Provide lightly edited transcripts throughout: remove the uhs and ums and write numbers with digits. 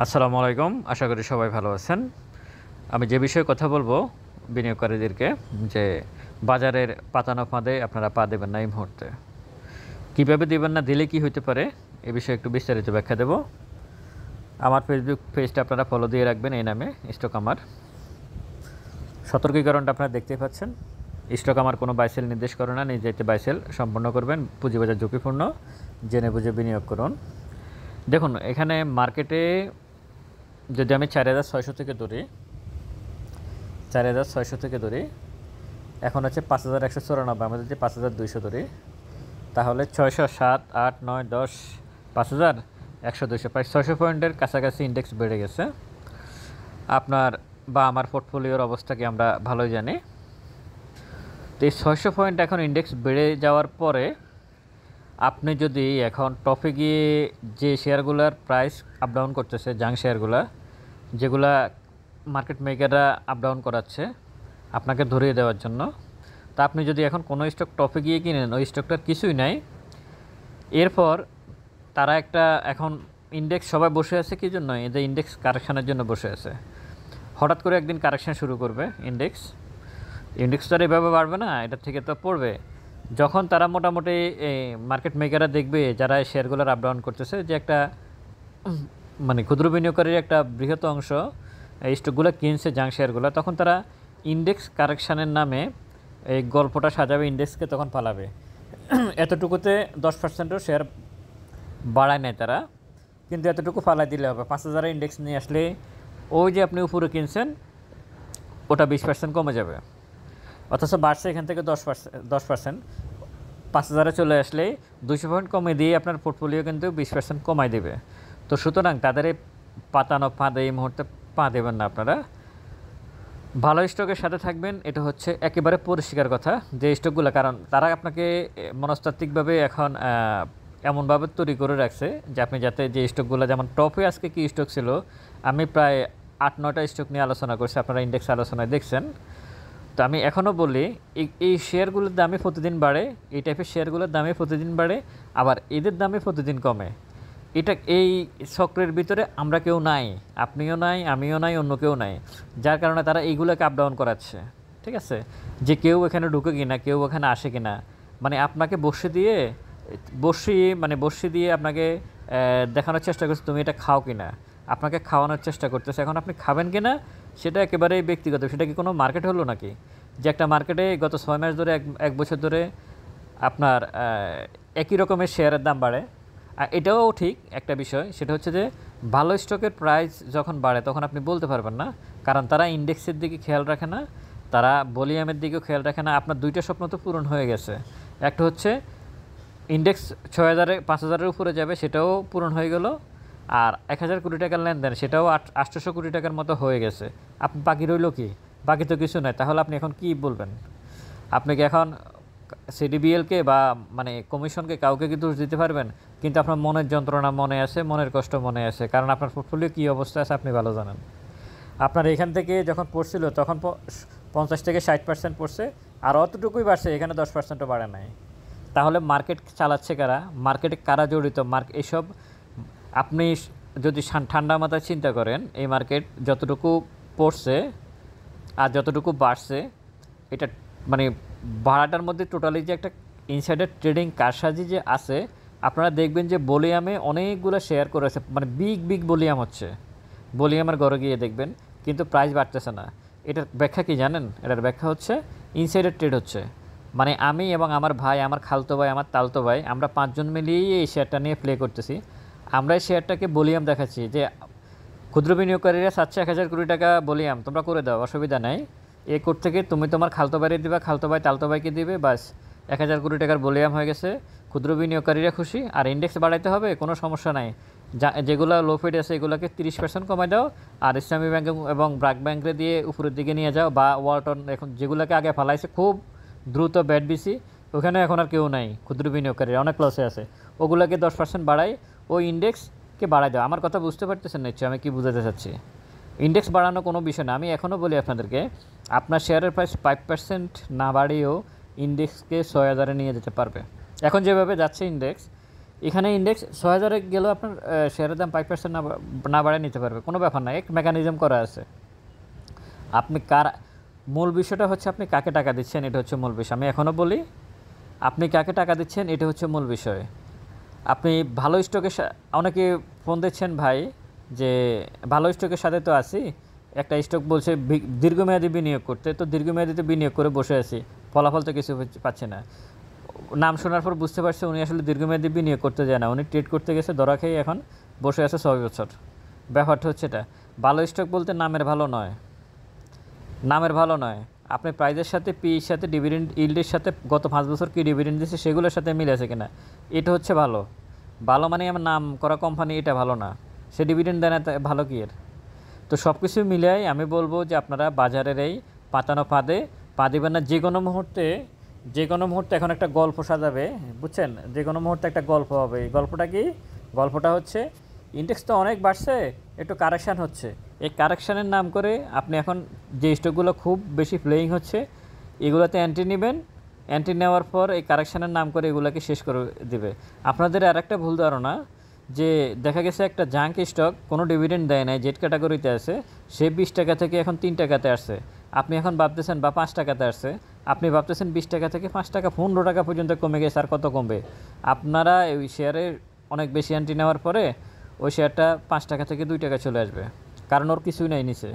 আসসালামু আলাইকুম। আশা করি সবাই ভালো আছেন। আমি যে বিষয়ে কথা বলবো বিনিয়োগকারীদেরকে যে বাজারের পাতানো ফাঁদে আপনারা পা দেবেন না এই মুহূর্তে। কীভাবে দেবেন না, দিলে কি হইতে পারে এ বিষয়ে একটু বিস্তারিত ব্যাখ্যা দেব। আমার ফেসবুক পেজটা আপনারা ফলো দিয়ে রাখবেন এই নামে স্টক আমার। সতর্কীকরণটা আপনারা দেখতেই পাচ্ছেন। স্টক আমার কোনো বাইসেল নির্দেশ করে না, নিজেতে বাইসেল সম্পন্ন করবেন। পুঁজিবাজার ঝুঁকিপূর্ণ, জেনে বুঝে বিনিয়োগ করুন। দেখুন এখানে মার্কেটে যদি আমি 4,600 থেকে ধরি, 4,600 থেকে ধরি, এখন হচ্ছে 5,194, আমাদের যে 5,200 ধরি, তাহলে 600, 7, 8, 9, 10, 5,100, 200, প্রায় 600 পয়েন্টের কাছাকাছি ইন্ডেক্স বেড়ে গেছে। আপনার বা আমার পোর্টফোলিওর অবস্থা কি আমরা ভালোই জানি। তো এই 600 পয়েন্ট এখন ইন্ডেক্স বেড়ে যাওয়ার পরে আপনি যদি এখন টপে গিয়ে যে শেয়ারগুলোর প্রাইস আপ ডাউন করতেছে, জাঙ্ক শেয়ারগুলা যেগুলা মার্কেট মেকাররা আপ ডাউন করাচ্ছে আপনাকে ধরিয়ে দেওয়ার জন্য, তা আপনি যদি এখন কোনো স্টক টপে গিয়ে কিনেন, ওই স্টকটার কিছুই নাই। এরপর তারা একটা এখন ইন্ডেক্স সবাই বসে আছে কী জন্য? এদের ইন্ডেক্স কারেকশানের জন্য বসে আছে। হঠাৎ করে একদিন কারেকশান শুরু করবে ইন্ডেক্স তো আর এভাবে বাড়বে না, এটার থেকে তো পড়বে। যখন তারা মোটামুটি মার্কেট মেকাররা দেখবে যারা শেয়ারগুলোর আপ ডাউন করতেছে যে একটা মানে ক্ষুদ্র বিনিয়োগকারীর একটা বৃহৎ অংশ এই স্টকগুলো কিনছে জাঙ্ক শেয়ারগুলো, তখন তারা ইন্ডেক্স কারেকশানের নামে এই গল্পটা সাজাবে, ইন্ডেক্সকে তখন পালাবে। এতটুকুতে 10%ও শেয়ার বাড়ায় নেয় তারা, কিন্তু এতটুকু ফালাই দিলে হবে। 5,000 ইন্ডেক্স নিয়ে আসলে ওই যে আপনি উপরে কিনছেন ওটা 20% কমে যাবে, অথচ বাড়ছে এখান থেকে 10%। 5,000 চলে আসলে 200 পয়েন্ট কমে দিয়ে আপনার পোর্টফোলিও কিন্তু 20% কমাই দেবে। তো সুতরাং তাদের এই পাতানো ফাঁদে এই মুহূর্তে পা দেবেন না আপনারা। ভালো স্টকের সাথে থাকবেন, এটা হচ্ছে একেবারে পরিষ্কার কথা। যে স্টকগুলো, কারণ তারা আপনাকে মনস্তাত্ত্বিকভাবে এখন এমনভাবে তৈরি করে রাখছে যে আপনি যাতে যে স্টকগুলো, যেমন টপে আজকে কী স্টক ছিল, আমি প্রায় 8-9টা স্টক নিয়ে আলোচনা করছি, আপনারা ইন্ডেক্স আলোচনায় দেখছেন। তো আমি এখনও বলি এই শেয়ারগুলোর দামে প্রতিদিন বাড়ে, এই টাইপের শেয়ারগুলোর দামে প্রতিদিন বাড়ে, আবার এদের দামে প্রতিদিন কমে। এটা এই চক্রের ভিতরে আমরা কেউ নাই, আপনিও নাই, আমিও নাই, অন্য কেউ নাই, যার কারণে তারা এইগুলোকে আপ ডাউন করাচ্ছে। ঠিক আছে, যে কেউ এখানে ঢুকে কিনা, কেউ এখানে আসে কিনা, মানে আপনাকে বসে দিয়ে আপনাকে দেখানোর চেষ্টা করছে তুমি এটা খাও কিনা, আপনাকে খাওয়ানোর চেষ্টা করতেছে। এখন আপনি খাবেন কিনা সেটা একেবারেই ব্যক্তিগত। সেটা কি কোনো মার্কেট হলো নাকি যে একটা মার্কেটে গত 6 মাস ধরে, এক বছর ধরে আপনার একই রকমের শেয়ারের দাম বাড়ে? এটাও ঠিক একটা বিষয়, সেটা হচ্ছে যে ভালো স্টকের প্রাইস যখন বাড়ে তখন আপনি বলতে পারবেন না, কারণ তারা ইন্ডেক্সের দিকে খেয়াল রাখে না, তারা ভলিউমের দিকেও খেয়াল রাখে না। আপনার দুইটা স্বপ্ন তো পূরণ হয়ে গেছে। একটা হচ্ছে ইন্ডেক্স 6,000 5,000-এর উপরে যাবে, সেটাও পূরণ হয়ে গেল। আর 1,000 কোটি টাকার লেনদেন, সেটাও 800 কোটি টাকার মতো হয়ে গেছে। আপনি বাকি রইল কি? বাকি তো কিছু নাই। তাহলে আপনি এখন কি বলবেন? আপনি কি এখন সিডিবিএলকে বা মানে কমিশনকে কাউকে কি দোষ দিতে পারবেন? কিন্তু আপনার মনের যন্ত্রণা মনে আছে, মনের কষ্ট মনে আছে, কারণ আপনার পোর্টফোলিও কী অবস্থা আছে আপনি ভালো জানেন। আপনার এখান থেকে যখন পড়ছিল তখন 50 থেকে 60% পড়ছে, আর অতটুকুই বাড়ছে, এখানে 10%ও বাড়ে নাই। তাহলে মার্কেট চালাচ্ছে কারা? মার্কেটে কারা জড়িত? এসব আপনি যদি ঠান্ডা মাথায় চিন্তা করেন, এই মার্কেট যতটুকু পড়ছে আর যতটুকু বাড়ছে, এটা মানে ভাড়াটার মধ্যে টোটালি যে একটা ইনসাইডার ট্রেডিং কারসাজি যে আছে, আপনারা দেখবেন যে ভলিউমে অনেকগুলো শেয়ার করেছে, মানে বিগ ভলিউম হচ্ছে, ভলিউমের ঘরে গিয়ে দেখবেন, কিন্তু প্রাইস বাড়তেছে না। এটার ব্যাখ্যা কি জানেন? এটার ব্যাখ্যা হচ্ছে ইনসাইডার ট্রেড হচ্ছে। মানে আমি এবং আমার ভাই, আমার খালতো ভাই, আমার তালতো ভাই, আমরা 5 জন মিলিয়েই এই শেয়ারটা নিয়ে প্লে করতেছি। আমরা এই শেয়ারটাকে ভলিউম দেখাচ্ছি যে ক্ষুদ্র বিনিয়োগকারীরা চাচ্ছে 1,000 কোটি টাকা ভলিউম, তোমরা করে দাও, অসুবিধা নাই। এ কোড থেকে তুমি তোমার খালতো ভাইরে দিবা, খালতো ভাই তালতো ভাইকে দিবে, বাস 1,000 কোটি টাকার ভলিউম হয়ে গেছে। ক্ষুদ্র বিনিয়োগকারীরা খুশি। আর ইন্ডেক্স বাড়াইতে হবে, কোনো সমস্যা নাই। যেগুলো লো ফিড আছে এগুলোকে 30% কমাই দাও, আর ইসলামী ব্যাংক এবং ব্র্যাক ব্যাংকে দিয়ে উপরের দিকে নিয়ে যাও, বা ওয়ালটন, এখন যেগুলোকে আগে ফালাইছে খুব দ্রুত ব্যাট বিসি, ওখানে এখন আর কেউ নাই, ক্ষুদ্র বিনিয়োগকারীরা অনেক লসে আছে, ওগুলোকে 10% বাড়াই, ওই ইন্ডেক্সকে বাড়াই দাও। আমার কথা বুঝতে পারতেছেন নিশ্চয়ই আমি কি বুঝাতে চাচ্ছি? ইন্ডেক্স বাড়ানো কোনো বিষয় না। আমি এখনও বলি আপনাদেরকে, আপনার শেয়ারের প্রাইস 5% না বাড়িয়েও ইন্ডেক্সকে 6,000-এ নিয়ে যেতে পারবে। এখন যেভাবে যাচ্ছে ইন্ডেক্স, এখানে ইন্ডেক্স 6000-এ গেলেও আপনার শেয়ারের দাম 5% না বাড়ায় নিতে পারবে, কোনো ব্যাপার না, এক মেকানিজম করা আছে। আপনি মূল বিষয়টা হচ্ছে আপনি কাকে টাকা দিচ্ছেন, এটা হচ্ছে মূল বিষয়। আমি এখনও বলি, আপনি কাকে টাকা দিচ্ছেন এটা হচ্ছে মূল বিষয়। আপনি ভালো স্টকের অনেকে ফোন দিচ্ছেন ভাই যে ভালো স্টকের সাথে তো আছি, একটা স্টক বলছে দীর্ঘমেয়াদী বিনিয়োগ করতে, তো দীর্ঘমেয়াদীতে বিনিয়োগ করে বসে আছি, ফলাফল তো কিছু পাচ্ছে না। নাম শোনার পর বুঝতে পারছে উনি আসলে দীর্ঘমেয়াদী বিনিয়োগ করতে যায় না, উনি ট্রেড করতে গেছে ধরা খেয়ে এখন বসে আছে 6 বছর। ব্যাপারটা হচ্ছে এটা, ভালো স্টক বলতে নামের ভালো নয়, নামের ভালো নয়, আপনি প্রাইজের সাথে পির সাথে ডিভিডেন্ড ইল্ডের সাথে গত 5 বছর কী ডিভিডেন্ড দিচ্ছে সেগুলোর সাথে মিলে আছে কিনা, এটা হচ্ছে ভালো। ভালো মানে আমার নাম করা কোম্পানি, এটা ভালো না, সে ডিভিডেন্ড দেয় না, ভালো কি এর? তো সব কিছু মিলাই আমি বলবো যে আপনারা বাজারের এই পাতানো ফাঁদে পা দেবেন না। যে কোনো মুহূর্তে এখন একটা গল্প সাজাবে, বুঝছেন, যে কোনো মুহূর্তে একটা গল্প হবে। এই গল্পটা কি? গল্পটা হচ্ছে ইন্ডেক্স তো অনেক বাড়ছে, একটু কারেকশান হচ্ছে, এই কারেকশানের নাম করে আপনি এখন যে স্টকগুলো খুব বেশি প্লেয়িং হচ্ছে এগুলোতে অ্যান্টি নেবেন, অ্যান্টি নেওয়ার পর এই কারেকশানের নাম করে এগুলোকে শেষ করে দিবে। আপনাদের আর একটা ভুল ধারণা যে দেখা গেছে একটা জাঙ্ক স্টক কোনো ডিভিডেন্ড দেয় নাই, জেড ক্যাটাগরিতে আছে, সে 20 টাকা থেকে এখন 3 টাকাতে আসছে, আপনি এখন ভাবতেছেন, বা 5 টাকাতে আসছে, আপনি ভাবতেছেন 20 টাকা থেকে 5 টাকা 15 টাকা পর্যন্ত কমে গেছে, আর কত কমবে? আপনারা ওই শেয়ারের অনেক বেশি অ্যান্টি নেওয়ার পরে ওই শেয়ারটা 5 টাকা থেকে 2 টাকা চলে আসবে, কারণ ওর কিছুই নাই নিচে,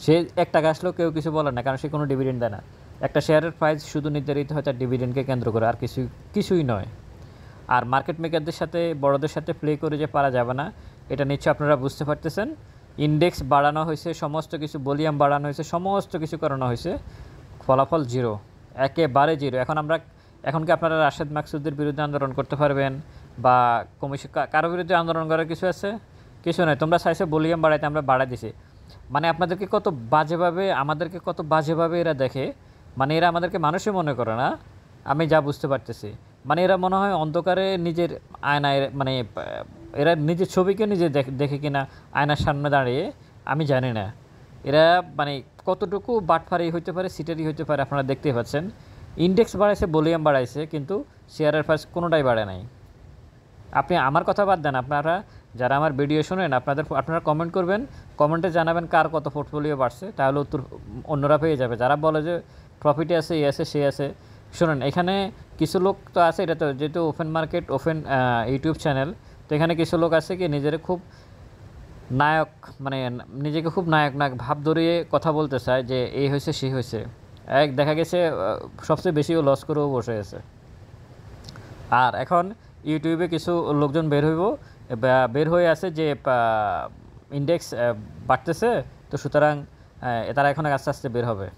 সে 1 টাকা আসলেও কেউ কিছু বলে না, কারণ সে কোনো ডিভিডেন্ড দেয় না। একটা শেয়ারের প্রাইস শুধু নির্ধারিত হয় তার ডিভিডেন্ডকে কেন্দ্র করে, আর কিছুই নয়। আর মার্কেট মেকারদের সাথে বড়দের সাথে প্লে করে যে পারা যাবে না, এটা নিশ্চয়ই আপনারা বুঝতে পারতেছেন। ইন্ডেক্স বাড়ানো হয়েছে, সমস্ত কিছু ভলিউম বাড়ানো হয়েছে, সমস্ত কিছু করানো হয়েছে, ফলাফল জিরো, একেবারে জিরো। এখন কি আপনারা রাশেদ মাকসুদের বিরুদ্ধে আন্দোলন করতে পারবেন, বা কমিশন কারো বিরুদ্ধে আন্দোলন করার কিছু আছে? কিছু নয়। তোমরা চাইছে ভলিউম বাড়াইতে, আমরা বাড়াই দিছি। মানে আপনাদেরকে কত বাজেভাবে, আমাদেরকে কত বাজেভাবে এরা দেখে, মানে এরা আমাদেরকে মানুষই মনে করে না, আমি যা বুঝতে পারতেছি। মানে এরা মনে হয় অন্ধকারে নিজের আয়নায়, মানে এরা নিজের ছবিকে নিজে দেখে কিনা আয়নার সামনে দাঁড়িয়ে, আমি জানি না এরা মানে কতটুকু বাটফারি হইতে পারে, সিটারি হইতে পারে। আপনারা দেখতেই পাচ্ছেন, ইন্ডেক্স বাড়াইছে, ভলিউম বাড়াইছে, কিন্তু শেয়ারের প্রাইস কোনোটাই বাড়ে নাই। আপনি আমার কথা বাদ দেন, আপনারা যারা আমার ভিডিও শোনেন আপনারা কমেন্ট করবেন, কমেন্টে জানাবেন কার কত পোর্টফোলিও বাড়ছে, তাহলে উত্তর অন্যরা পেয়ে যাবে। যারা বলে যে প্রফিটে আছে, এ আছে, সে আছে, শুনুন, এখানে কিছু লোক তো আছে, এটা তো যেহেতু open market, open YouTube channel, তো এখানে কিছু লোক আছে কি নিজের খুব নায়ক, মানে নিজেকে খুব নায়ক ভাব ধরিয়ে কথা বলতে চায় যে এই হয়েছে, সেই হয়েছে। দেখা গেছে সবচেয়ে বেশিও লস করেও বসে আছে। আর এখন ইউটিউবে কিছু লোকজন বের হয়ে আছে যে ইন্ডেক্স বাড়তেছে, তো সুতরাং তারা এখন আস্তে আস্তে বের হবে,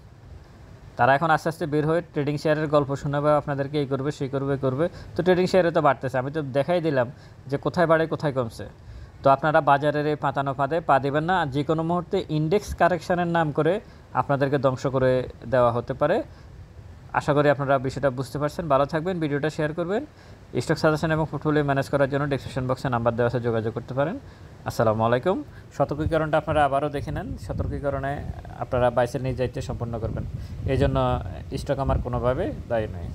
বের হয়ে ট্রেডিং শেয়ারের গল্প শোনাবে আপনাদেরকে, এই করবে, সেই করবে। তো ট্রেডিং শেয়ারে তো বাড়তেছে, আমি তো দেখাই দিলাম যে কোথায় বাড়ে, কোথায় কমছে। তো আপনারা বাজারের এই পাতানো ফাঁদে পা দেবেন না, যে কোনো মুহূর্তে ইন্ডেক্স কারেকশানের নাম করে আপনাদেরকে ধ্বংস করে দেওয়া হতে পারে। আশা করি আপনারা বিষয়টা বুঝতে পারছেন। ভালো থাকবেন, ভিডিওটা শেয়ার করবেন। স্টক সাজেশন এবং পোর্টফোলিও ম্যানেজ করার জন্য ডেসক্রিপশন বক্সে নাম্বার দেওয়া আছে, যোগাযোগ করতে পারেন। আসসালামু আলাইকুম। সতর্কীকরণটা আপনারা আবারও দেখে নেন, সতর্কীকরণে আপনারা বাইসের নিজ দায়িত্বে সম্পন্ন করবেন। এই জন্য স্টক আমার কোনোভাবে দায়ী নয়।